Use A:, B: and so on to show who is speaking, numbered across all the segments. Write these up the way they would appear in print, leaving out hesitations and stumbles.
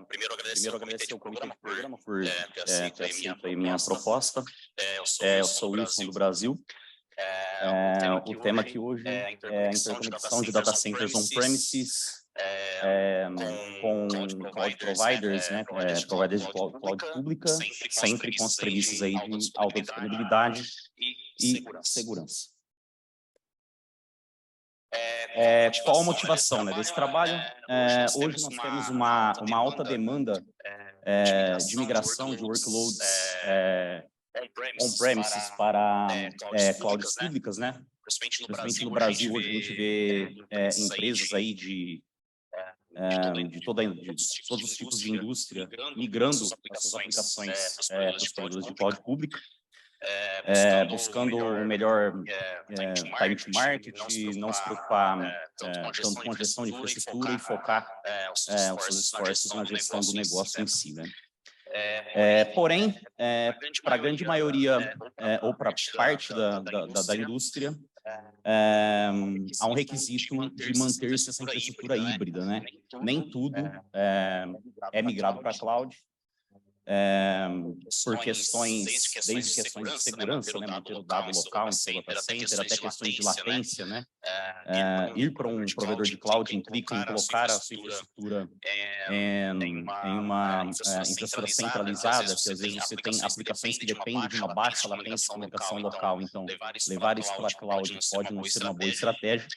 A: Primeiro agradecer ao comitê do programa por ter aceito aí minha proposta. Eu sou o Wilson do Brasil. O tema aqui hoje é a interconexão de data centers on-premises com cloud providers, né, providers de cloud pública, sempre com as premissas aí de alta disponibilidade e segurança. Qual a motivação, né, desse trabalho? Hoje nós temos uma alta demanda de migração de workloads on-premises para clouds públicas, né? Principalmente no Brasil, hoje a gente vê empresas aí de todos os tipos de indústria migrando as suas aplicações para os provedores de cloud pública, buscando o melhor time to market, não se preocupar tanto com a gestão de infraestrutura e focar os seus esforços na gestão do negócio em si, né? Porém, para a grande maioria ou para parte da indústria, há um requisito de manter-se essa infraestrutura híbrida, né? Nem tudo é migrado para a cloud, por questões, desde questões de segurança, né, manter o dado local em seu data center, até questões de latência, né, ir para um provedor de cloud implica em colocar a sua infraestrutura em uma infraestrutura centralizada, que às vezes você tem aplicações que dependem de uma baixa latência de comunicação local, então levar isso para a cloud pode não ser uma boa estratégia.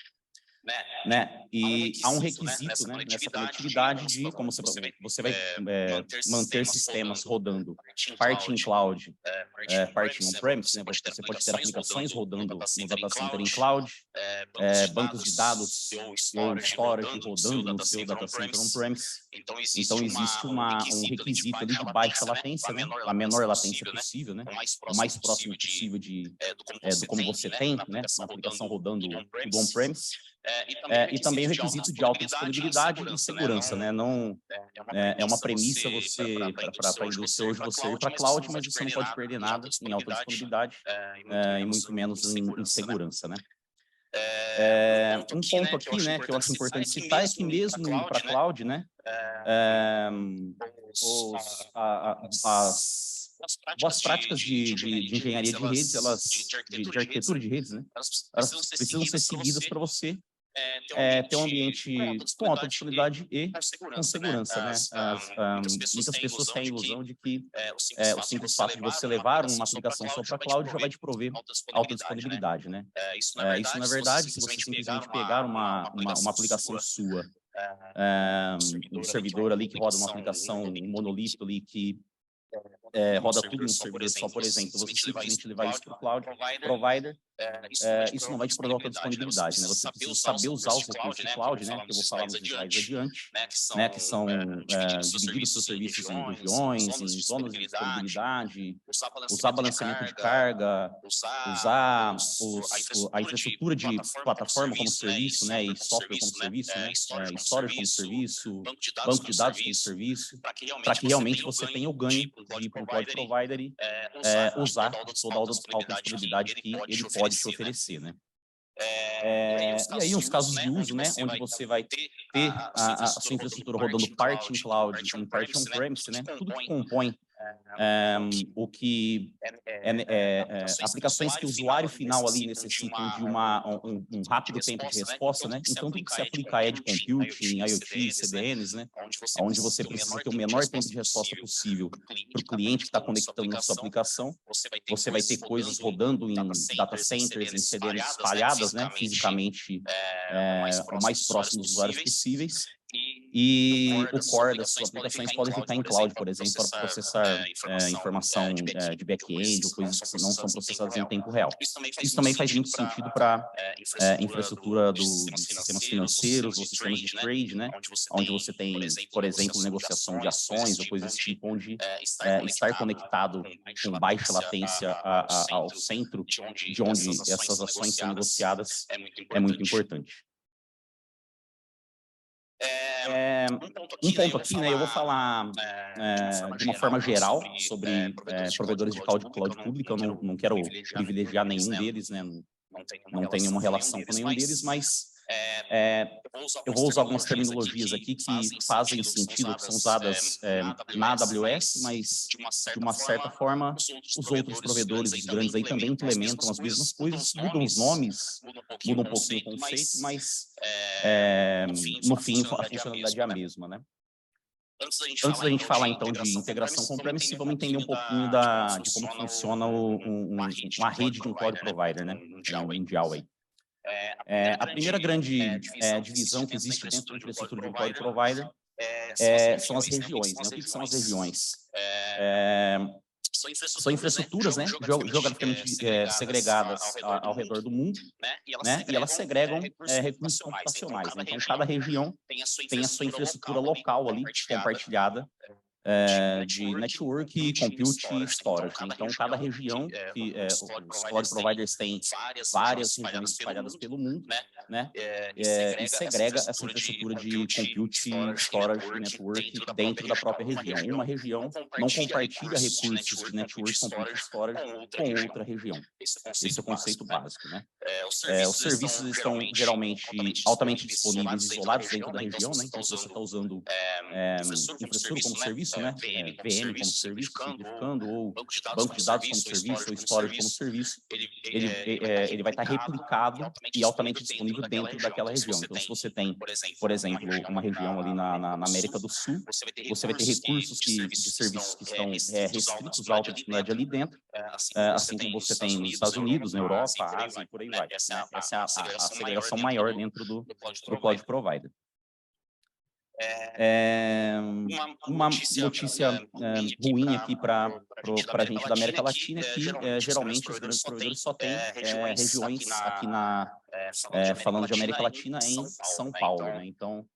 A: Né? E há um requisito, né, nessa conectividade de como você vai manter sistemas rodando parte em cloud, parte em on-premise, né? Você pode ter aplicações rodando no data center em cloud, bancos de dados ou storage rodando no seu data center on-premise. Então existe um requisito ali de baixa latência, né? A menor latência possível, né? O mais próximo possível do como você tem, né? Uma aplicação rodando tudo on-premise. E também o requisito de alta disponibilidade e segurança, né? Não é uma premissa para a indústria hoje você ir para a cloud, mas você não pode perder nada em alta disponibilidade e muito menos em segurança, né? Um ponto aqui, né, que eu acho importante citar é que mesmo indo para a cloud, né, as boas práticas de engenharia de redes, de arquitetura de redes, né, elas precisam ser seguidas para você ter um ambiente com alta disponibilidade e com segurança, né? Muitas pessoas têm a ilusão de que o simples fato de você levar uma aplicação só para a cloud já vai te prover alta disponibilidade, né? Isso não é verdade. Se você simplesmente pegar uma aplicação sua, um servidor ali que roda uma aplicação, um monolito ali que roda tudo em um servidor só, por exemplo, você simplesmente levar isso para o cloud provider, isso não vai te prover alta disponibilidade, né? Você precisa saber usar os recursos de cloud, né? Que eu vou falar nos slides adiante, né? Que são divididos seus serviços em regiões, em zonas de disponibilidade, usar balanceamento de carga, usar a infraestrutura de plataforma como serviço, né? E software como serviço, né? Storage como serviço, banco de dados como serviço, para que realmente você tenha o ganho de ir para um cloud provider e usar toda a alta disponibilidade que ele pode te oferecer, né? E aí os casos de uso, né, onde você vai ter a sua infraestrutura rodando parte em cloud e parte on-premise, né? Tudo que compõe o que aplicações que o usuário final ali necessitam de um rápido tempo de resposta, né? Então tudo que se aplica a edge computing, IoT, CDNs, né? Onde você precisa ter o menor tempo de resposta possível para o cliente que está conectando na sua aplicação. Você vai ter coisas rodando em data centers, em CDNs espalhadas, né? Fisicamente o mais próximo dos usuários possíveis. E o core das suas aplicações pode ficar em cloud, por exemplo, para processar informação de back-end ou coisas que não são processadas em tempo real. Isso também faz muito sentido para infraestrutura dos sistemas financeiros ou sistemas de trade, né? Onde você tem, por exemplo, negociação de ações ou coisas desse tipo, onde estar conectado com baixa latência ao centro de onde essas ações são negociadas é muito importante. Um ponto aqui, né, eu vou falar de uma forma geral sobre provedores de cloud pública. Eu não quero privilegiar nenhum deles, né, não tenho uma relação com nenhum deles, mas Eu vou usar algumas terminologias aqui que fazem sentido, que são usadas na AWS, mas, de uma certa forma, os outros provedores, os grandes aí, também implementam as mesmas coisas, mudam os nomes, mudam um pouquinho o conceito, mas, no fim, a funcionalidade é a mesma, né? Antes da gente falar, então, de integração com-premise, vamos entender um pouquinho de como funciona uma rede de um cloud provider, né? Mundial aí. A primeira grande divisão que existe dentro da infraestrutura de um cloud provider são as regiões, né? O que são as regiões? São infraestruturas, né, geograficamente segregadas ao redor do mundo, né, e elas segregam recursos computacionais, né? Então, cada região tem a sua infraestrutura local ali, compartilhada, de network, compute e storage, né? Então, cada região, os cloud providers têm várias regiões espalhadas pelo mundo, né? E segrega essa infraestrutura de compute, storage e network dentro da própria região. Uma região não compartilha recursos de network, compute e storage com outra região. Esse é o conceito básico, né? Os serviços estão geralmente altamente disponíveis, isolados dentro da região, né? Então, se você está usando infraestrutura como serviço, né? VM como serviço, simplificando, ou banco de dados como serviço, ou storage como serviço, ele vai estar replicado e altamente disponível dentro daquela região. Então, se você tem, por exemplo, uma região ali na América do Sul, você vai ter recursos de serviços que estão restritos à alta disponibilidade ali dentro, assim como você tem nos Estados Unidos, na Europa, Ásia e por aí vai, né? Essa é a segregação maior dentro do cloud provider. Uma notícia ruim aqui para a gente da América Latina é que, geralmente, os grandes provedores só têm regiões aqui falando de América Latina, em São Paulo, né? Então,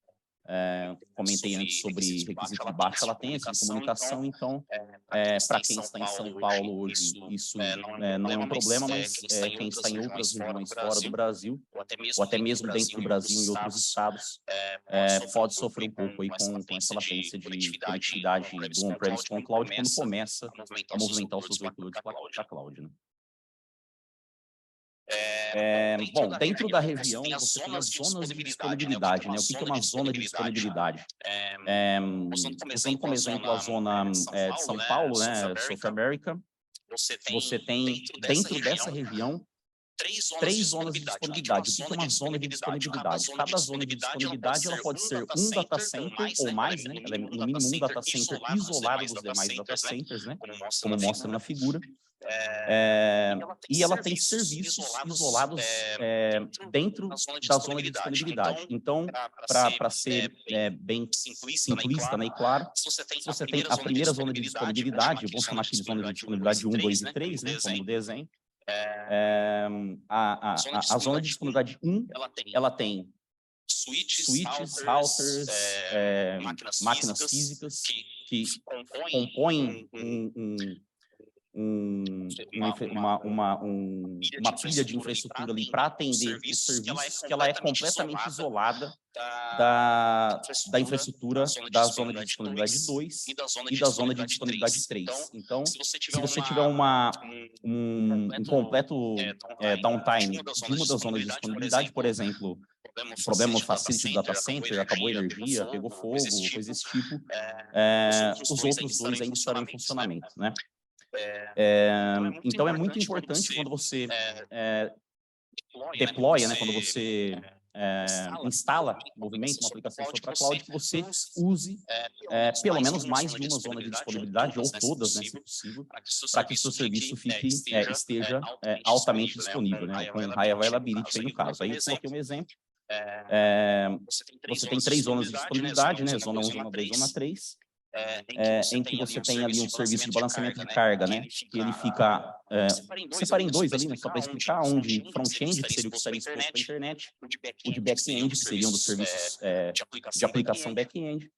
A: comentei antes sobre requisito de baixa latência de comunicação, então, para quem está em São Paulo hoje, isso não é um problema, mas quem está em outras regiões fora do Brasil, ou até mesmo dentro do Brasil e outros estados, pode sofrer um pouco aí com essa latência de conectividade do on-premise com o cloud quando começa a movimentar os seus workloads para a cloud, né? Bom, dentro da região, você tem as zonas de disponibilidade, né? O que é uma zona de disponibilidade? Usando como exemplo a zona de São Paulo, né, South America, você tem, dentro dessa região, 3 zonas de disponibilidade. O que é uma zona de disponibilidade? Cada zona de disponibilidade ela pode ser um data center ou mais, né? Ela é no mínimo um data center isolado dos demais data centers, né? Como mostra na figura. E ela tem serviços isolados dentro da zona de disponibilidade. Então, para ser bem simplista, né, e claro, se você tem a primeira zona de disponibilidade, vamos chamar aqui de zona de disponibilidade 1, 2 e 3, né, como no desenho. A zona de disponibilidade 1, ela tem switches, routers, máquinas físicas que compõem uma pilha de infraestrutura ali para atender os serviços, que ela é completamente isolada da infraestrutura da zona de disponibilidade 2 e da zona de disponibilidade 3. Então, se você tiver um completo downtime de uma das zonas de disponibilidade, por exemplo, problema no facility do data center, acabou a energia, pegou fogo, coisa desse tipo, os outros dois ainda estarão em funcionamento, né? Então, é muito importante quando você deploya, né, quando você instala movimento, uma aplicação para cloud, que você use pelo menos mais de uma zona de disponibilidade, ou todas, né, se possível, para que o seu serviço esteja altamente disponível, né, com high availability aí no caso. Aí eu coloquei um exemplo. Você tem 3 zonas de disponibilidade, né, zona 1, zona 2, zona 3. Em que você tem ali um serviço de balanceamento de carga, né? Que ele fica... separei em 2 ali, né? Só para explicar, um de front-end, que seria o que estaria exposto para a internet, o de back-end, que seria um dos serviços de aplicação back-end.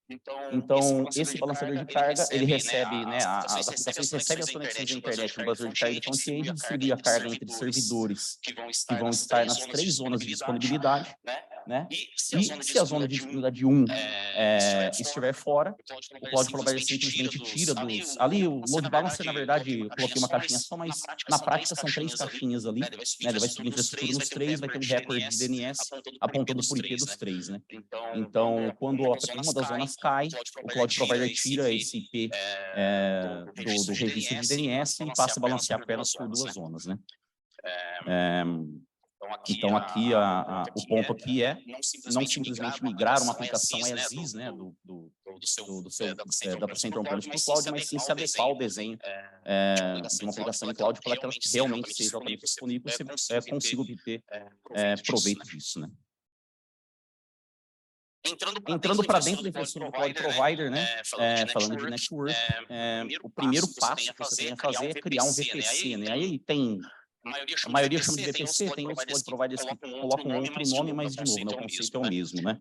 A: Então, esse balanceador de carga, ele recebe, né? As aplicações recebem as conexões da internet no balanceador de carga de front-end e distribui a carga entre servidores que vão estar nas 3 zonas de disponibilidade, né? E se a zona de disponibilidade 1 estiver fora, o Cloud Provider simplesmente tira dos... Ali o Load Balancer, na verdade, eu coloquei uma caixinha só, mas na prática são 3 caixinhas ali, né? Ele vai subir a infraestrutura nos 3, vai ter um recorde de DNS apontando por IP dos 3, né? Então, quando uma das zonas cai, o Cloud Provider tira esse IP do registro de DNS e passa a balancear apenas por 2 zonas, né? Então, aqui, o ponto aqui é não simplesmente migrar uma aplicação as is, né, do seu data center on-premise para o cloud, mas sim se adequar ao desenho de uma aplicação em cloud para que ela realmente seja altamente disponível e você consiga obter proveito disso, né? Entrando para dentro da infraestrutura do Cloud Provider, né, falando de network, o primeiro passo que você tem a fazer é criar um VPC, né? Aí tem... A maioria chama de VPC, tem outros Cloud Providers que colocam outro nome, mas, de novo, né, o conceito é o mesmo, né?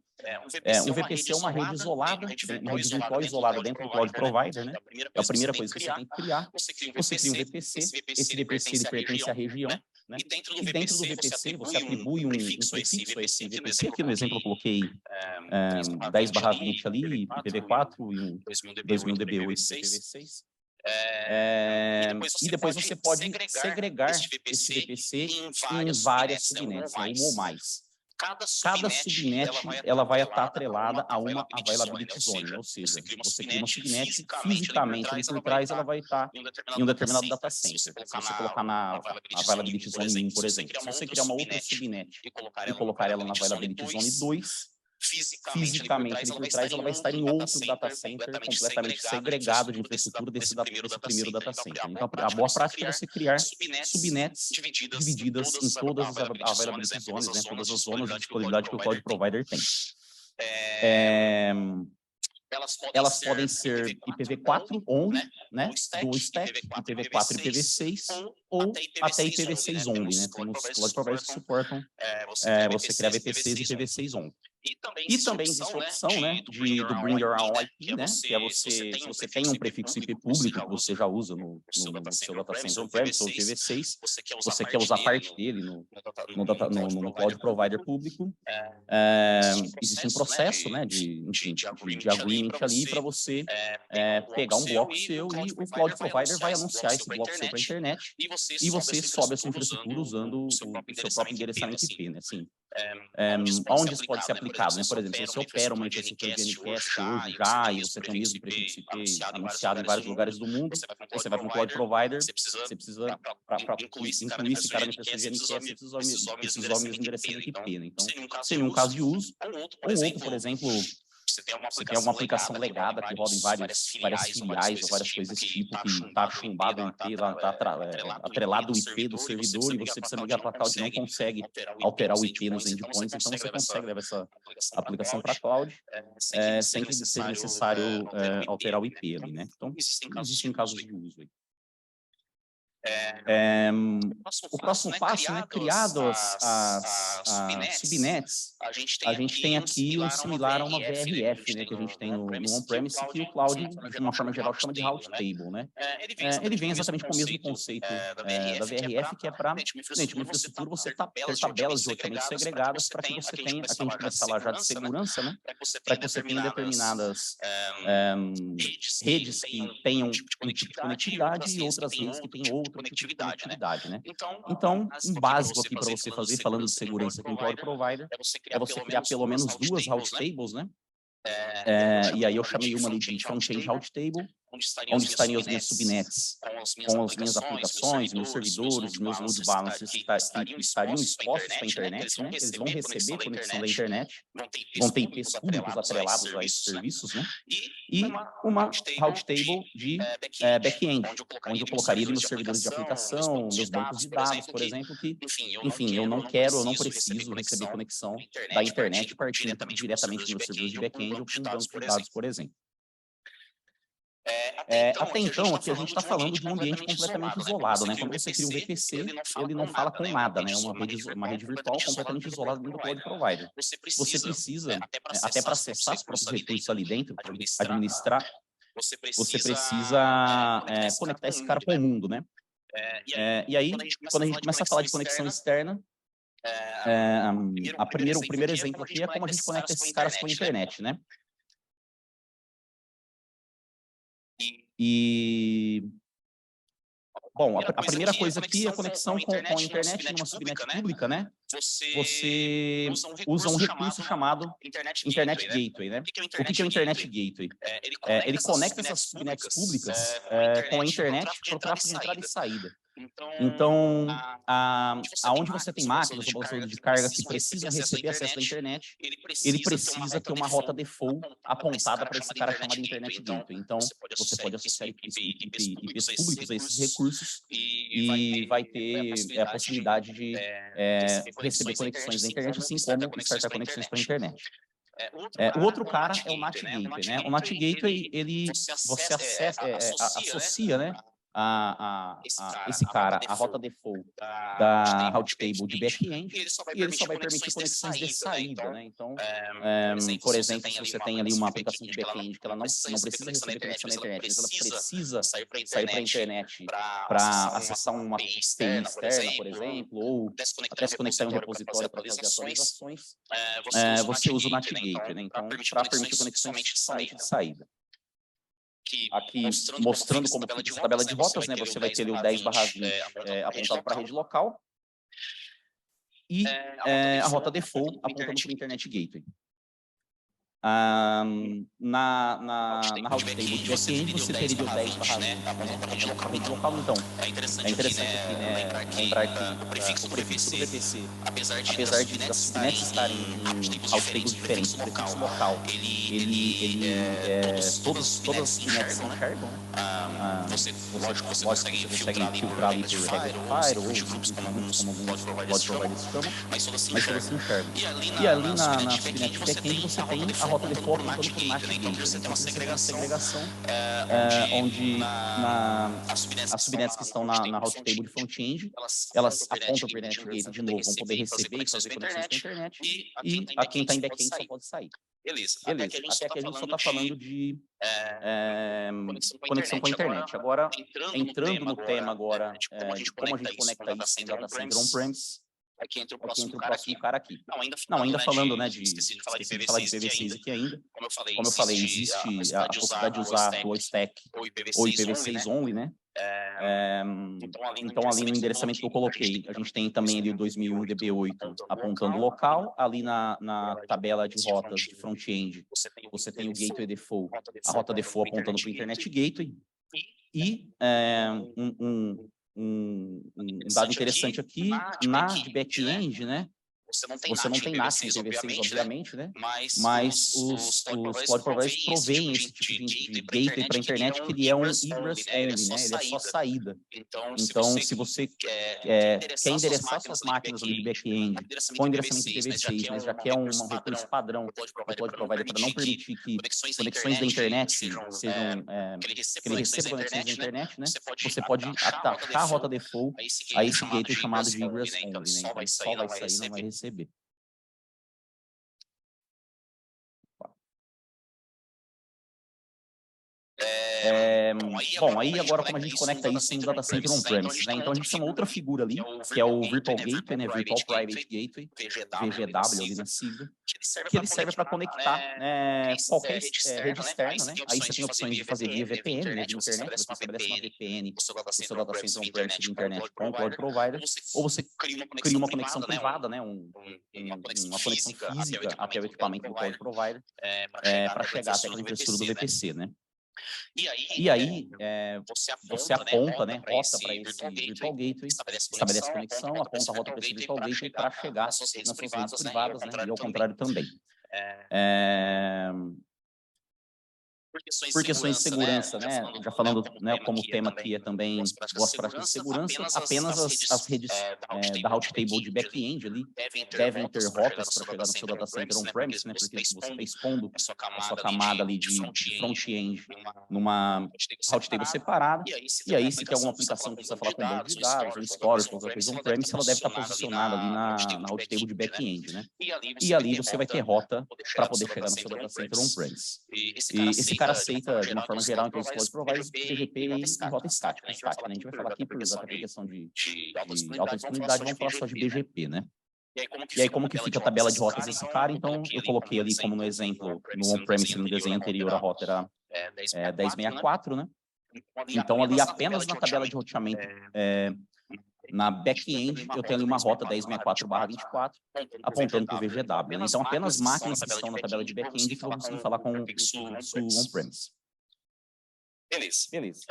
A: Um VPC é uma rede isolada, uma rede virtual isolada dentro do Cloud Provider, né? É a primeira coisa que você tem que criar. Você cria um VPC, esse VPC ele pertence à região, né? E dentro do VPC você atribui um prefixo a esse VPC, aqui no exemplo eu coloquei 10/20 ali, IPv4 e um 2000 DB8 IPv6. E depois você pode segregar esse VPC em várias subnets, né, uma ou mais. Cada subnet ela vai estar atrelada a uma availability zone, ou seja, você cria uma subnet, fisicamente ali por trás ela vai estar em um determinado data center. Se você colocar na availability zone 1, por exemplo, se você criar uma outra subnet e colocar ela na availability zone 2, fisicamente ali por trás, ela vai estar em outro data center completamente segregado de infraestrutura desse primeiro data center. Então, a boa prática é você criar subnets divididas em todas as availability zones, né, todas as zonas de disponibilidade que o Cloud Provider tem. Elas podem ser IPv4 only, né, dual stack, IPv4 e IPv6, ou até IPv6 only, né? Temos Cloud Providers que suportam você criar VPCs e IPv6 only. E também existe a opção, né, do Bring Your Own IP, né, que é se você tem um prefixo IP público que você já usa no seu data center on-premise ou IPv6, você quer usar parte dele no Cloud Provider público, existe um processo, né, de agreement ali para você pegar um bloco seu e o Cloud Provider vai anunciar esse bloco seu para a internet e você sobe a sua infraestrutura usando o seu próprio endereçamento IP, né, assim. Onde isso pode ser aplicado, né? Por exemplo, se você opera uma infraestrutura de Ncast hoje já e você tem o mesmo prefixo IP anunciado em vários lugares do mundo, você vai para um Cloud Provider, você precisa, para incluir esse cara na infraestrutura de Ncast, você precisa usar o mesmo endereçamento IP, né? Então, seria um caso de uso. Ou outro, por exemplo, você tem alguma aplicação legada que roda em várias filiais ou várias coisas desse tipo, que está chumbado o IP, está atrelado o IP do servidor e você precisa ligar para a cloud e não consegue alterar o IP nos endpoints, então você consegue levar essa aplicação para a cloud sem que seja necessário alterar o IP ali, né? Então, existem casos de uso aí. O próximo passo, né, criado as subnets, a gente tem aqui um similar a uma VRF, né, que a gente tem no on-premise, que o cloud, de uma forma geral, chama de route table, né? Ele vem exatamente com o mesmo conceito da VRF, que é para, uma infraestrutura, você ter tabelas de roteamento segregadas para que você tenha, aqui a gente começa a falar já de segurança, né, para que você tenha determinadas redes que tenham um tipo de conectividade e outras redes que tenham outro tipo de conectividade, né? Então, um básico aqui para você fazer, falando de segurança com o Cloud Provider, é você criar pelo menos 2 route tables, né? E aí eu chamei uma ali de front-end route table, onde estariam as minhas subnets com as minhas aplicações, meus servidores, meus load balancers que estariam expostos para a internet, né? Eles vão receber conexão da internet, vão ter IPs públicos atrelados a esses serviços, né? E uma route table de back-end, onde eu colocaria ali meus servidores de aplicação, meus bancos de dados, por exemplo, que, enfim, eu não preciso receber conexão da internet partindo diretamente dos meus servidores de back-end ou para um banco de dados, por exemplo. Até então, aqui a gente está falando de um ambiente completamente isolado, né? Quando você cria um VPC, ele não fala com nada, né? É uma rede virtual completamente isolada dentro do Cloud Provider. Você precisa, até para acessar os próprios recursos ali dentro, para administrar, você precisa conectar esse cara com o mundo, né? E aí, quando a gente começa a falar de conexão externa, O primeiro exemplo aqui é como a gente conecta esses caras com a internet, né? Bom, a primeira coisa aqui é a conexão com a internet numa subnet pública, né? Você usa um recurso chamado Internet Gateway, né? O que é o Internet Gateway? Ele conecta essas subnets públicas com a internet para o tráfego de entrada e saída. Então, aonde você tem máquinas ou balanceadores de carga que precisam receber acesso da internet, ele precisa ter uma rota default apontada para esse cara chamado Internet Gateway. Então, você pode associar IPs públicos a esses recursos e vai ter a possibilidade de receber conexões da internet, assim como startar conexões para a internet. O outro cara é o NAT Gateway, né? O NAT Gateway, você associa, né? Esse cara, a rota default da route table de back-end, e ele só vai permitir conexões de saída, né? Então, por exemplo, se você tem ali uma aplicação de back-end que ela não precisa receber conexão na internet, mas ela precisa sair para a internet para acessar uma API externa, por exemplo, ou até se conectar em um repositório para fazer atualizações, você usa o NAT Gateway, né? Então, para permitir conexões somente de saída. Aqui mostrando como fica essa tabela de rotas, né? Você vai ter ali o 10/20 apontado para a rede local e a rota default apontando para o Internet Gateway. Na route table de back-end, você teria o 10/20, né? A rede local, então. É interessante aqui, né? Lembrar que o prefixo do VPC, apesar de das subnets estarem em route tables diferentes, o prefixo local, todas as subnets se enxergam, né? Lógico, você consegue filtrar ali por Fire ou grupos como alguns load providers chamam, mas todas se enxergam. E ali na subnet back-end você tem a rota default apontando para o NAT Gateway. Então você tem uma segregação onde as subnets que estão na route table de front-end, elas apontam para o Internet Gateway de novo, vão poder receber e fazer conexões com a internet, e a quem está em back-end só pode sair. Beleza. Até aqui a gente só está falando de conexão com a internet. Agora, entrando no tema agora, de como a gente conecta isso em data center on-premise, aqui entra o próximo cara aqui. Não, ainda falando, né, esqueci de falar de IPv6 aqui ainda. Como eu falei, existe a possibilidade de usar dual stack ou IPv6 only, né? Então, ali no endereçamento que eu coloquei, a gente tem também ali o 2001 DB8 apontando local. Ali na tabela de rotas de front-end, você tem o gateway default, a rota default apontando para o Internet Gateway. E um dado interessante aqui, na de back-end, né? Você não tem NAT em IPv6, obviamente, né? Mas os cloud providers provêm esse tipo de gateway para a internet, que ele é um egress only, né? Ele é só saída. Então, se você quer endereçar suas máquinas ali de back-end com endereçamento IPv6, mas já quer um recurso padrão do cloud provider para não permitir que conexões da internet sejam que ele receba conexões da internet, né? Você pode atacar a rota default a esse gateway chamado de egress only, né? Então, ele só vai sair, não vai receber. Bom, aí agora como a gente conecta isso no data center on-premise, né? Então a gente tem uma outra figura ali, que é o Virtual Gateway, né? Virtual Private Gateway, VGW ali na sigla, que ele serve para conectar qualquer rede externa, né? Aí você tem opções de fazer via VPN, né? De internet, você estabelece uma VPN no seu data center on-premise de internet com o cloud provider, ou você cria uma conexão privada, né? Uma conexão física até o equipamento do cloud provider para chegar até a infraestrutura do VPC, né? E aí, você aponta, né, rota para esse Virtual Gateway, estabelece conexão, aponta a rota para esse Virtual Gateway para chegar nas suas redes privadas, né, e ao contrário também. Por questões de segurança, né? Já falando, né, como o tema aqui é também boas práticas de segurança, apenas as redes da route table de back-end ali devem ter rotas para chegar no seu data center on-premise, né? Porque você está expondo a sua camada ali de front-end numa route table separada. E aí, se tem alguma aplicação que precisa falar com banco de dados, ou storage, qualquer coisa on-premise, ela deve estar posicionada ali na route table de back-end, né? E ali você vai ter rota para poder chegar no seu data center on-premise. E esse cara aceita, de uma forma geral, então os cloud providers, BGP e rota estática. Né? A gente vai falar aqui, por exatamente questão de alta disponibilidade, vamos falar só de BGP, né? E aí, como que fica a tabela de rotas desse cara? Então, eu coloquei ali como no exemplo, no on-premise, no desenho anterior, a rota era 1064, né? Então, ali apenas na tabela de roteamento, na back-end, eu tenho ali uma rota 1064/24, apontando para o VGW, né? Então, apenas máquinas que estão na tabela de back-end que vão conseguir falar com o fluxo on-premise. Beleza.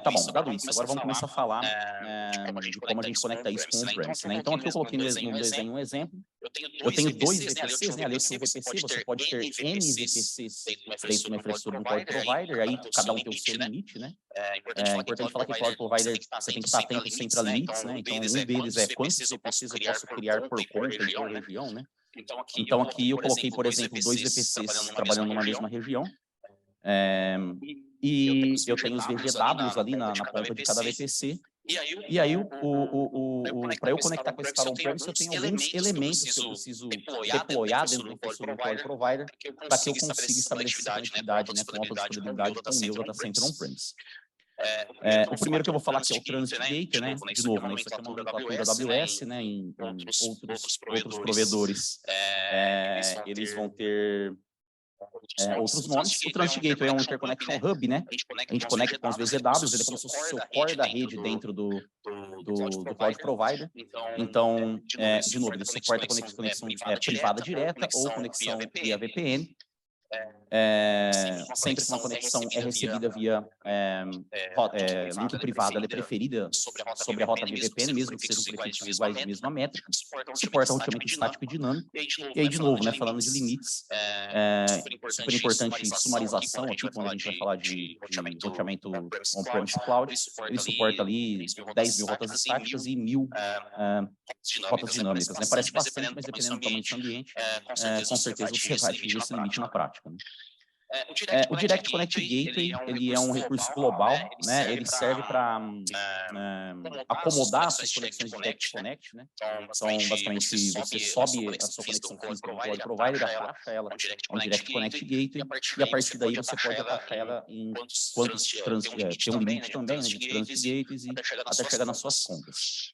A: Tá bom, dado isso, agora vamos começar a falar de como a gente conecta isso com o on-premise, né? Então, aqui eu coloquei no desenho um exemplo. Eu tenho dois VPCs, né? Ali o VPC, você pode ter N VPCs dentro de uma infraestrutura de um cloud provider, aí cada um tem o seu limite, né? É importante falar que cloud provider, você tem que estar atento sempre a limites, né? Então, um deles é quantos VPCs eu posso criar por conta e por região, né? Então, aqui eu coloquei, por exemplo, dois VPCs trabalhando numa mesma região. E eu tenho os VGWs ali na ponta de cada VPC. E aí, para eu conectar com esse cara on-premise, eu tenho alguns elementos que eu preciso deployar dentro do infraestrutura do cloud provider para que eu consiga estabelecer essa conectividade, né, com alta disponibilidade com o meu data center on-premise. O primeiro que eu vou falar aqui é o Transit Gateway, né? De novo, né, isso aqui é uma nomenclatura AWS, né? Em outros provedores, eles vão ter outros nomes. O Transit Gateway é um Interconnection Hub, né? A gente conecta com os VZWs, ele é como se fosse o seu core da rede dentro do Cloud Provider. Então, de novo, ele suporta conexão privada direta ou conexão via VPN. Sempre que uma conexão é recebida via link privado, ela é preferida sobre a rota via VPN, mesmo que sejam prefixos iguais de mesma métrica. Suporta roteamento estático e dinâmico. E aí, de novo, né, falando de limites, super importante sumarização aqui, quando a gente vai falar de roteamento on-premise cloud. Ele suporta ali 10 mil rotas estáticas e 1000 rotas dinâmicas, né? Parece bastante, mas dependendo do tamanho do seu ambiente, com certeza você vai atingir esse limite na prática. Né? O Direct Connect Gateway, ele é um recurso global, né? Ele serve para acomodar as suas conexões de Direct Connect, né? Então, basicamente, se você sobe a sua conexão física no cloud provider, ataixa ela a um Direct Connect Gateway, e a partir daí você pode ataixar ela em quantos tem um limite também, né, de Transit Gateways e até chegar nas suas contas.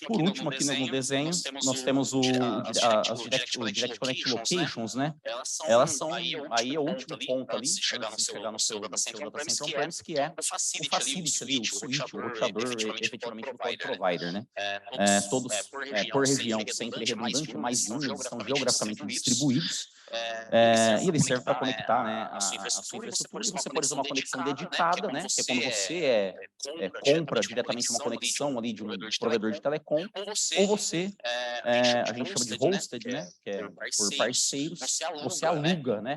A: Por último, aqui no desenho, nós temos as Direct Connect Locations, né? Elas são, aí é o último ponto ali, antes de chegar no seu data center on-premise, que é o facility ali, o switch, o roteador, efetivamente do cloud provider, né? Todos, por região, sempre redundante, mais de um, eles estão geograficamente distribuídos. E ele serve para conectar, né, a sua infraestrutura. E você pode usar uma conexão dedicada, né, que é quando você compra diretamente uma conexão ali de um provedor de telecom, ou você, a gente chama de hosted, né, que é por parceiros, você aluga, né,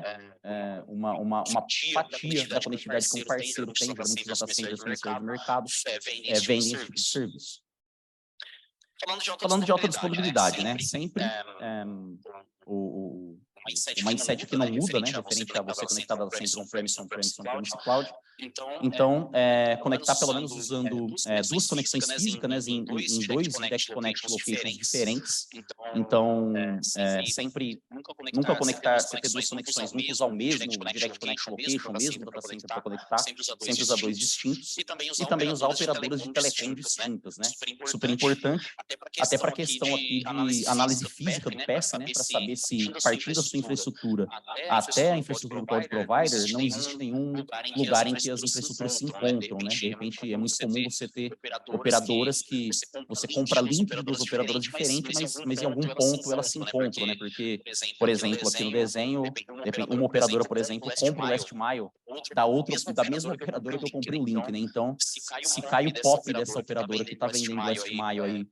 A: uma fatia da conectividade que um parceiro tem, geralmente os data centers conhecedores de mercado, vendem esse tipo de serviço. Falando de alta disponibilidade, né, sempre o mindset aqui não muda, né, referente a você conectar data center on-premise, on-premise cloud. Então, conectar pelo menos usando duas conexões físicas, né, em dois Direct Connect Locations diferentes. Então, sempre, nunca conectar, você ter duas conexões, nunca usar o mesmo Direct Connect Location, o mesmo data center para conectar, sempre usar dois distintos. E também usar operadoras de telecom distintas, né, super importante, até para a questão aqui de análise física do PS, né, para saber se, partindo da sua infraestrutura até a infraestrutura do cloud provider, não existe nenhum lugar em que as infraestruturas se encontram, né? De repente, é muito comum você ter operadoras que você compra link de duas operadoras diferentes, mas em algum ponto elas se encontram, né? Porque, por exemplo, aqui no desenho, uma operadora, por exemplo, compra o last mile da mesma operadora que eu comprei o link, né? Então, se cai o POP dessa operadora que está vendendo last mile aí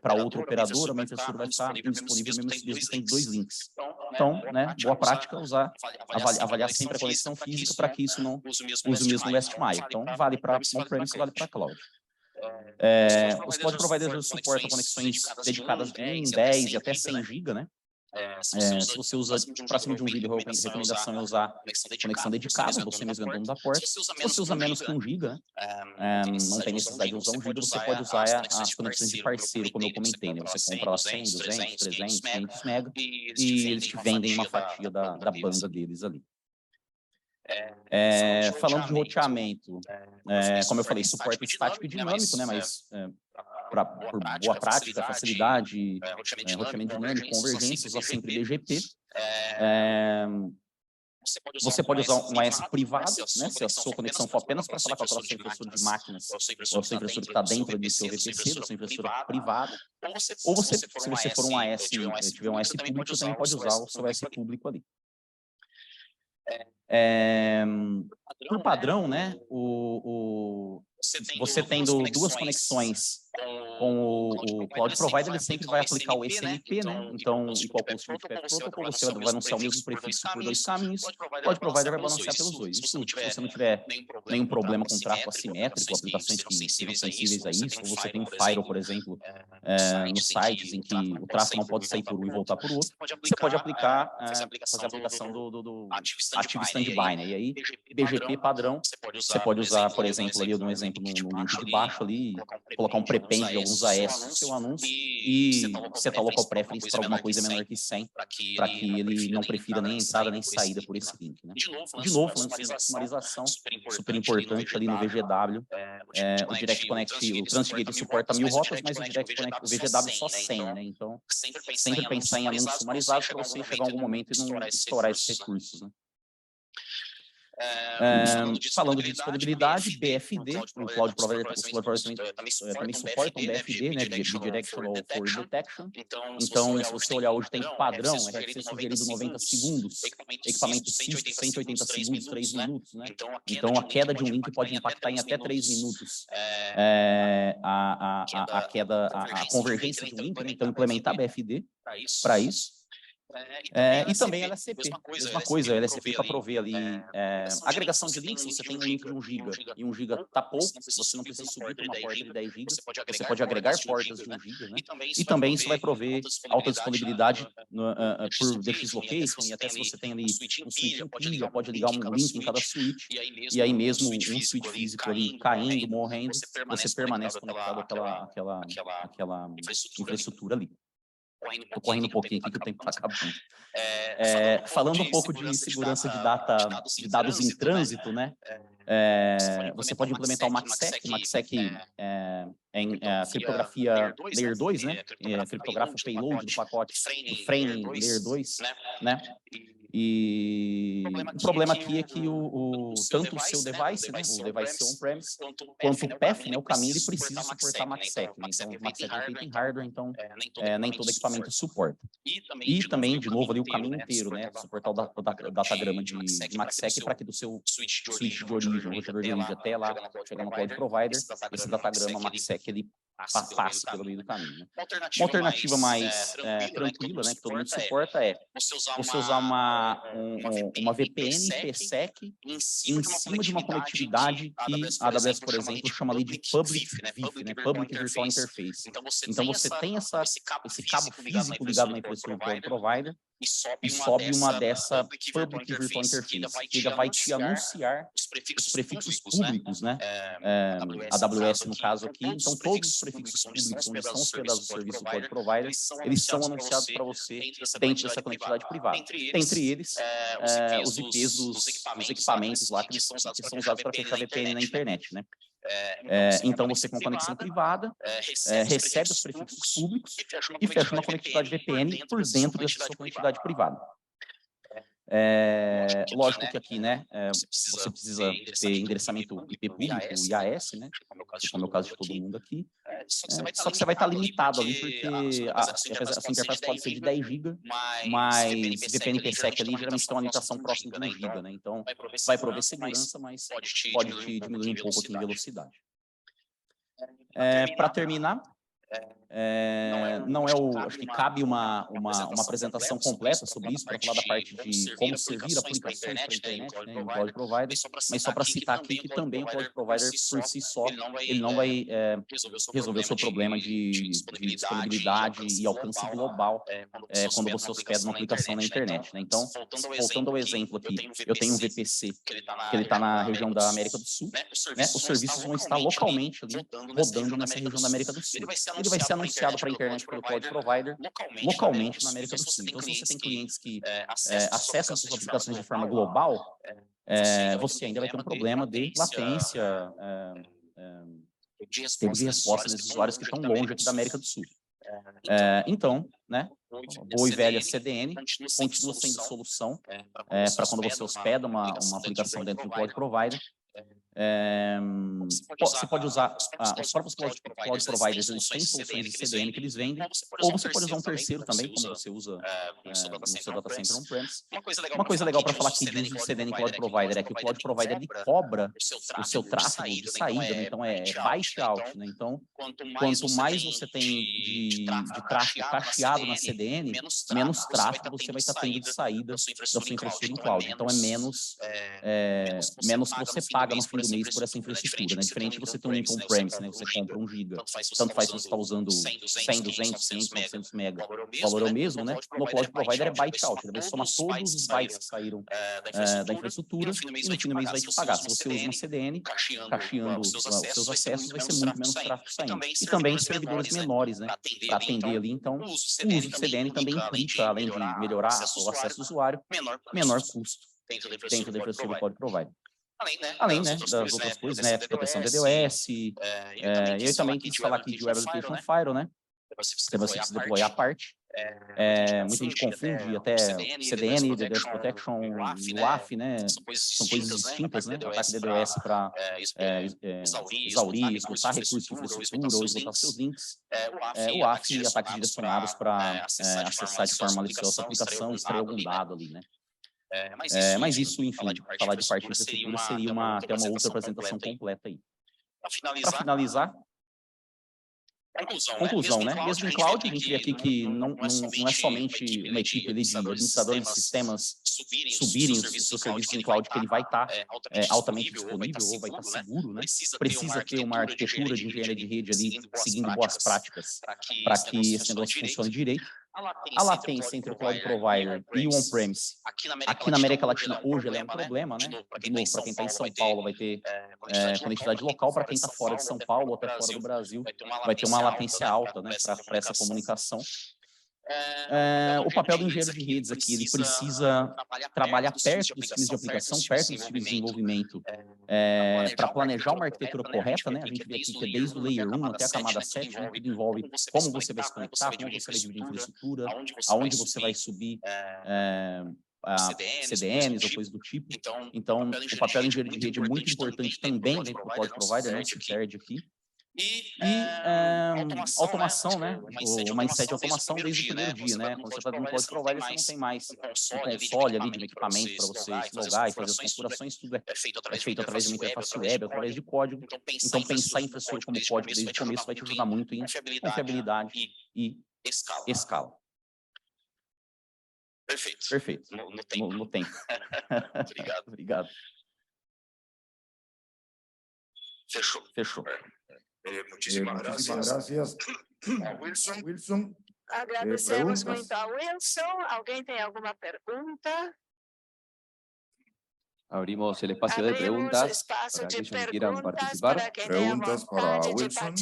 A: para outra operadora, a minha infraestrutura vai ficar indisponível mesmo que tenha dois links. Então, né, boa prática avaliar sempre a conexão física para que isso não use o mesmo last mile. Então, vale para on-premise, vale para cloud. Os cloud providers suportam conexões dedicadas de 1, 10 e até 100 GB, né? Se você usa para cima de 1 GB, a recomendação é usar conexão dedicada, você mesmo é dono da porta. Se você usa menos que 1 GB, né, não tem necessidade de usar 1 GB, você pode usar as conexões de parceiro, como eu comentei, né? Você compra lá 100, 200, 300, 500 MB e eles te vendem uma fatia da banda deles ali. Falando de roteamento, como eu falei, suporte estático e dinâmico, né? Mas por boa prática, facilidade, roteamento dinâmico, convergência, usa sempre BGP. Você pode usar um AS privado, né? Se a sua conexão for apenas para falar com aquela sua infraestrutura de máquinas, ou a sua infraestrutura que está dentro do seu VPC, da sua infraestrutura privada, ou você, se você for um AS, tiver um AS público, você também pode usar o seu AS público ali. Por padrão, né, você tendo duas conexões com o Cloud Provider, ele sempre vai aplicar o SMP, né? Então, igual o Host Path Protocol, você vai anunciar o mesmo prefixo por dois caminhos, o Cloud Provider vai balancear pelos dois. Isso, se você não tiver nenhum problema com tráfego assimétrico, aplicações que sejam sensíveis a isso, ou você tem um firewall, por exemplo, nos sites em que o tráfego não pode sair por um e voltar por outro, você pode aplicar, fazer a aplicação do Active Standby, né? E aí, BGP padrão, você pode usar, por exemplo, ali eu dou um exemplo no link de baixo ali, colocar um prepend de alguns AS no seu anúncio e setar o local preference para alguma coisa menor que 100, para que ele não prefira nem entrada nem saída por esse link, né? De novo, falando de maximalização, super importante ali no VGW, o Direct Connect, o Transit Gateway suporta 1000 rotas, mas o Direct Connect, o VGW só 100, né? Então, sempre pensar em anúncios sumarizados para você chegar em algum momento e não estourar esses recursos, né? Falando de disponibilidade, BFD, o Cloud Provider, os Cloud Providers também suportam BFD, né, Bidirectional Forward Detection. Então, se você olhar hoje, tem padrão, RFC sugerido 90 segundos, equipamento Cisco 180 segundos, 3 minutos, né? Então, a queda de um link pode impactar em até 3 minutos a convergência de um link, né? Então, implementar BFD para isso. E também LSCP, mesma coisa, LSCP para prover ali agregação de links. Você tem um link de 1 GB e 1 GB está pouco, você não precisa subir para uma porta de 10 GB, você pode agregar portas de 1 GB, né? E também isso vai prover alta disponibilidade por DX Location, e até se você tem ali um switch em pilha, pode ligar um link em cada switch, e aí mesmo um switch físico ali caindo, morrendo, você permanece conectado àquela infraestrutura ali. Estou correndo um pouquinho aqui que o tempo está acabando. Falando um pouco de segurança de dados em trânsito, né? Você pode implementar o MACsec. MACsec é a criptografia Layer 2, né? Criptografa o payload do pacote do frame Layer 2, né? E o problema aqui é que tanto o seu device, né, o device on-premise, quanto o path, né, o caminho, ele precisa suportar MACsec, né? Então, o MACsec é feito em hardware, então nem todo equipamento suporta. E também, de novo, ali o caminho inteiro, né? Suportar o datagrama de MACsec para que do seu switch de origem, o roteador de origem até lá, chegar no Cloud Provider, esse datagrama MACsec, ele passa pelo meio do caminho, né? Uma alternativa mais tranquila, né, que todo mundo suporta é você usar uma VPN IPsec em cima de uma conectividade que a AWS, por exemplo, chama ali de Public VIF, né, Public Virtual Interface. Então você tem esse cabo físico ligado na infraestrutura do Provider e sobe uma dessa Public Virtual Interface, que vai te anunciar os prefixos públicos, né? AWS no caso aqui, então todos os prefixos públicos onde estão hospedados os serviços do Cloud Provider, eles são anunciados para você dentro dessa conectividade privada. Entre eles, os IPs dos equipamentos lá que são usados para fechar VPN na internet, né? Então você com a conexão privada recebe os prefixos públicos e fecha uma conectividade VPN por dentro dessa sua conectividade privada. Lógico que aqui, né, você precisa ter endereçamento IP público, IAS, né, como é o caso de todo mundo aqui, só que você vai estar limitado ali, porque essa interface pode ser de 10 GB, mas VPN IPsec ali geralmente tem uma limitação próxima de 1 GB, né, então vai prover segurança, mas pode te diminuir um pouco aqui em velocidade. Para terminar, acho que cabe uma apresentação completa sobre isso, para falar da parte de como servir aplicações para a internet, né, em Cloud Provider, mas só para citar aqui que também o Cloud Provider, por si só, ele não vai resolver o seu problema de disponibilidade e alcance global quando você hospeda uma aplicação na internet, né? Então, voltando ao exemplo aqui, eu tenho um VPC que ele está na região da América do Sul, né? Os serviços vão estar localmente ali, rodando nessa região da América do Sul. Ele vai ser anunciado para a internet pelo Cloud Provider localmente na América do Sul. Então, se você tem clientes que acessam suas aplicações de forma global, você ainda vai ter um problema de latência, tempo de resposta desses usuários que estão longe aqui da América do Sul. Então, né, boa e velha CDN continua sendo solução para quando você hospeda uma aplicação dentro de um cloud provider. Você pode usar os próprios cloud providers, eles têm soluções de CDN que eles vendem, ou você pode usar um terceiro também, como você usa no seu data center on-premise. Uma coisa legal para falar aqui de uso de CDN em cloud provider é que o cloud provider ele cobra o seu tráfego de saída, né? Então é byte out, né? Então, quanto mais você tem de tráfego cacheado na CDN, menos tráfego você vai estar tendo de saída da sua infraestrutura em cloud. Então é menos que você paga no fim do mês por essa infraestrutura, né? Diferente de você ter um link on-premise, né? Você compra 1 giga. Tanto faz se você está usando 100, 200, 500, 900 mega. O valor é o mesmo, né? No cloud provider é byte out. Ele vai somar todos os bytes que saíram da infraestrutura e no fim do mês vai te pagar. Se você usa uma CDN, cacheando os seus acessos, vai ser muito menos tráfego saindo. E também servidores menores, né? Para atender ali. Então, o uso de CDN também implica, além de melhorar o acesso do usuário, menor custo dentro da infraestrutura do cloud provider. Além, né, das outras coisas, né, proteção DDoS, eu também quis falar aqui de Web Application Firewall, né, para você precisa deployar a parte. Muita gente confunde até CDN, DDoS Protection e o AF, né, são coisas distintas, né, ataque DDoS para exaurir, esgotar recursos de infraestrutura ou esgotar seus links. O AF, ataques direcionados para acessar de forma maliciosa a aplicação, extrair algum dado ali, né. Mas isso, enfim, falar de parte de infraestrutura seria até uma outra apresentação completa aí. Para finalizar, conclusão, né? Mesmo em cloud, a gente vê aqui que não é somente uma equipe ali de administradores de sistemas subirem os seus serviços em cloud, que ele vai estar altamente disponível ou vai estar seguro, né? Precisa ter uma arquitetura de engenharia de rede ali, seguindo boas práticas, para que esse negócio funcione direito. A latência entre o cloud provider e o on-premise, aqui na América Latina, hoje, ela é um problema, né? De novo, para quem está em São Paulo, vai ter conectividade local, para quem está fora de São Paulo ou até fora do Brasil, vai ter uma latência alta, né, para essa comunicação. O papel do engenheiro de redes aqui, ele precisa trabalhar perto dos times de aplicação, perto dos times de desenvolvimento, para planejar uma arquitetura correta, né? A gente vê aqui que é desde o Layer 1 até a camada 7, né? Tudo envolve como você vai se conectar, como você vai dividir infraestrutura, aonde você vai subir CDNs ou coisas do tipo. Então, o papel do engenheiro de rede é muito importante também dentro do cloud provider, não se perde aqui. Automação, né? O mindset de automação desde o primeiro dia, né? Quando você está no cloud provider, você não tem mais um console ali de um equipamento para você se logar e fazer as configurações, tudo é feito através de uma interface web, através de código. Então, pensar em infraestrutura como código desde o começo vai te ajudar muito em confiabilidade e escala. Perfeito. No tempo. Obrigado. Fechou.
B: Muchísimas gracias. Wilson.
C: Agradecemos muito a Wilson. Alguém tem alguma pergunta?
D: Abrimos el espacio de preguntas para aquellos que quieran participar.
B: Preguntas para Wilson.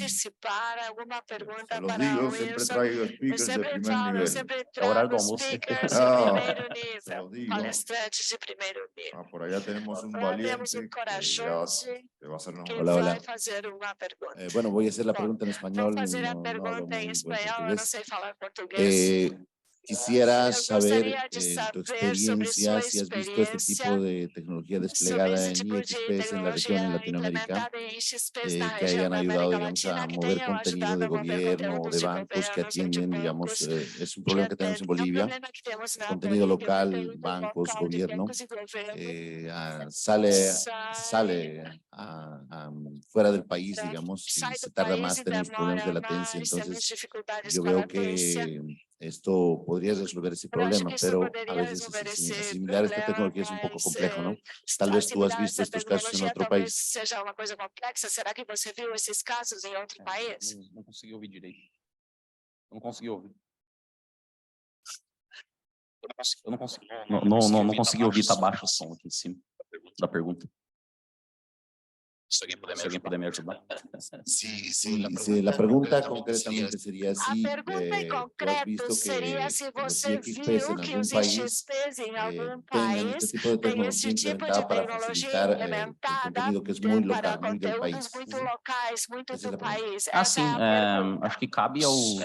C: Alguma pergunta
B: Se lo
C: para
B: digo,
C: Wilson?
B: siempre traigo speakers de primer nivel.
C: Sempre
A: É horário do
C: trago
A: almoço.
C: speakers de primeiro
B: Se lo
C: nível,
B: digo.
C: palestrantes de primeiro nível.
B: Por allá tenemos un
C: Lá temos
B: valiente
C: corajoso
B: que va a hacernos
C: que
B: una
C: vai fazer uma pergunta.
D: Bueno, voy a hacer la pregunta en español.
C: Vou fazer a
D: no hablo
C: pergunta em
D: muy buen
C: espanhol, eu não
D: portugués.
C: sei falar português.
D: Quisiera
C: Eu
D: saber
C: gostaria de
D: tu
C: saber sobre sua
D: experiencia, si has visto este tipo de tecnología
C: sobre
D: desplegada
C: esse
D: en
C: tipo de
D: IXPs en la región en
C: tecnologia
D: Latinoamérica,
C: implementada em XPs na
D: que
C: região
D: hayan
C: da
D: ayudado,
C: América
D: digamos, a
C: Latina, que
D: mover
C: tenham
D: contenido
C: ajudado
D: de
C: a mover
D: gobierno o
C: conteúdos
D: de
C: de
D: bancos que
C: governos ou de
D: atienden, digamos,
C: bancos
D: es un
C: que
D: problema que tenemos en
C: atendem. É um
D: Bolivia.
C: problema que temos na
D: Contenido
C: Bolívia,
D: local,
C: conteúdo
D: bancos,
C: local de
D: gobierno,
C: bancos e governo
D: sale fuera del país,
C: pra-
D: digamos, y
C: sai
D: se
C: do
D: tarda
C: país
D: más,
C: e
D: tenemos problemas de
C: demora
D: latencia.
C: mais, temos
D: Entonces,
C: dificuldades
D: yo
C: com a
D: veo
C: latência.
D: que esto podría resolver ese
C: Eu acho
D: problema,
C: que isso
D: pero a
C: poderia
D: veces
C: resolver esse
D: asimilar esta
C: problema,
D: tecnología es un poco
C: mas
D: complejo, ¿no? Tal vez tú has
C: assimilar
D: visto
C: essa
D: estos casos en
C: tecnologia
D: otro
C: talvez
D: país.
C: seja uma coisa complexa. Será que você viu esses casos em outro país?
A: Não consegui ouvir direito. Eu não consegui ouvir. Eu não consegui ouvir, tá baixo o som aqui em cima da pergunta. Se alguém puder me ajudar.
B: Sí, la pregunta concretamente sería
C: A
B: si
C: pergunta em
B: tú has
C: concreto
B: visto
C: seria
B: que
C: se
B: los
C: você
B: IXPs
C: viu
B: en
C: que
B: algún
C: os
B: país
C: XPs em algum
B: tengan este
C: país
B: tipo de
C: têm
B: tecnología
C: esse tipo de
B: implementada para
C: tecnologia
B: facilitar el
C: implementada
B: contenido que es muy
C: para
B: local, muy del
C: conteúdos
B: país.
C: muito locais, muito
B: Essa é
C: do
B: a pergunta.
C: país.
A: Ah,
C: Essa é
A: sim,
C: a pergunta.
A: acho que cabe aos...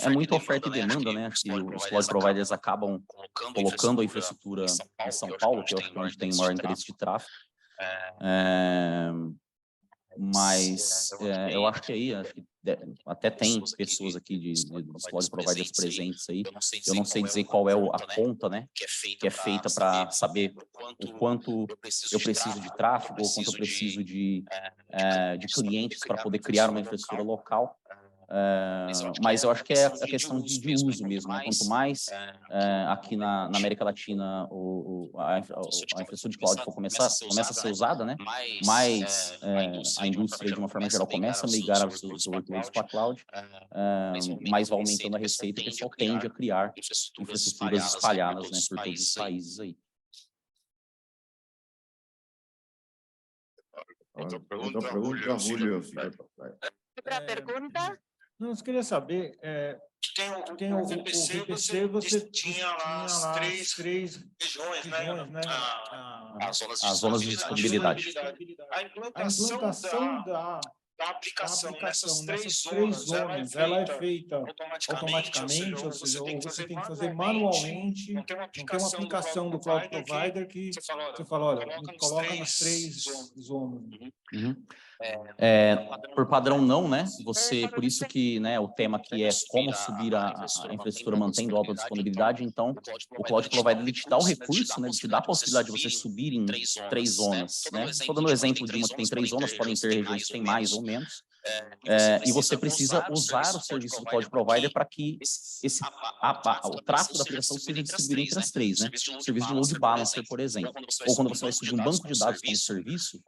A: É muita oferta e demanda, né? Acho que os cloud providers acabam colocando a infraestrutura em São Paulo, que eu acho que é onde tem o maior interesse de tráfego. Mas eu acho que aí, até tem pessoas aqui dos cloud providers presentes aí. Eu não sei dizer qual é a conta, né, que é feita para saber o quanto eu preciso de tráfego ou quanto eu preciso de clientes para poder criar uma infraestrutura local. Mas eu acho que é a questão de uso mesmo, né? Quanto mais aqui na América Latina a infraestrutura de cloud começa a ser usada, né? Mais a indústria, de uma forma geral, começa a migrar os seus workloads para a cloud, mais vai aumentando a receita e o pessoal tende a criar infraestruturas espalhadas, né, por todos os países aí.
B: Otra pregunta, Julio.
C: Outra pergunta?
E: Não, eu queria saber, tem o VPC, você tinha lá as três regiões, né?
A: As zonas de disponibilidade.
E: A implantação da aplicação nessas três zonas, ela é feita automaticamente, ou seja, ou você tem que fazer manualmente, não tem uma aplicação do cloud provider que você fala, olha, me coloca nas três zonas.
A: Por padrão não, né? Por isso que, né, o tema aqui é como subir a infraestrutura mantendo alta disponibilidade. Então, o cloud provider ele te dá o recurso, né? Ele te dá a possibilidade de você subir em 3 zonas, né? Estou dando o exemplo de uma que tem 3 zonas, podem ter regiões que tem mais ou menos. E você precisa usar o serviço do cloud provider para que o tráfego da aplicação seja distribuído entre as 3, né? O serviço de load balancer, por exemplo. Ou quando você vai subir um banco de dados como serviço,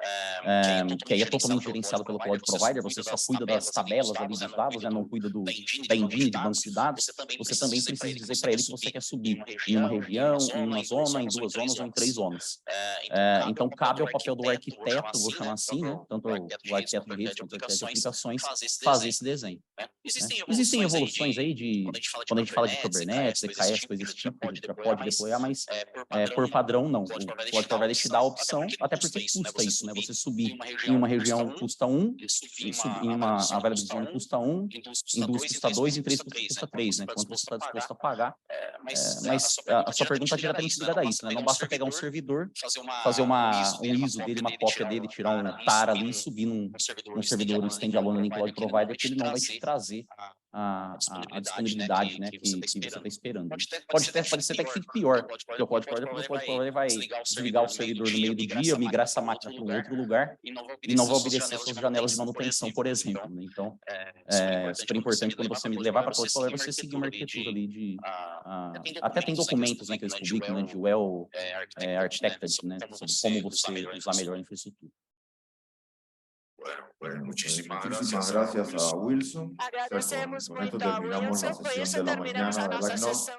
A: que aí é totalmente gerenciado pelo cloud provider, você só cuida das tabelas ali dos dados, né? Não cuida da engine de banco de dados, você também precisa dizer para ele que você quer subir em uma região, em uma zona, em 2 zonas ou em 3 zonas. Então, cabe ao papel do arquiteto, vou chamar assim, né? Tanto o arquiteto de rede quanto o arquiteto de aplicações, fazer esse desenho. Existem evoluções aí quando a gente fala de Kubernetes, EKS, coisas desse tipo, a gente já pode deployar, mas por padrão não. O cloud provider te dá a opção, até porque custa isso, né? Você subir em uma região custa 1, em uma variable zone custa 1, em 2 custa 2, em 3 custa 3, né? Quanto você está disposto a pagar. Mas a sua pergunta é diretamente ligada a isso, né? Não basta pegar um servidor, fazer um ISO dele, uma cópia dele, tirar um TAR ali e subir num servidor standalone em cloud provider, que ele não vai te trazer a disponibilidade, né, que você está esperando. Pode ser até que fique pior, porque o cloud provider vai desligar o servidor no meio do dia, migrar essa máquina para um outro lugar e não vai obedecer às suas janelas de manutenção, por exemplo. Né? Então, é super importante quando você me levar para cloud provider, você seguir uma arquitetura ali até tem documentos, né, que eles publicam, né, de well architected, né, sobre como você usar melhor a infraestrutura.
B: Bueno, muchísimas gracias a Wilson.
C: Agradecemos
B: Con esto
C: muito a
B: terminamos
C: Wilson,
B: la
C: com
B: sesión
C: isso
B: de la
C: terminamos
B: mañana
C: a
B: de
C: nossa
B: LACNOG.
C: sessão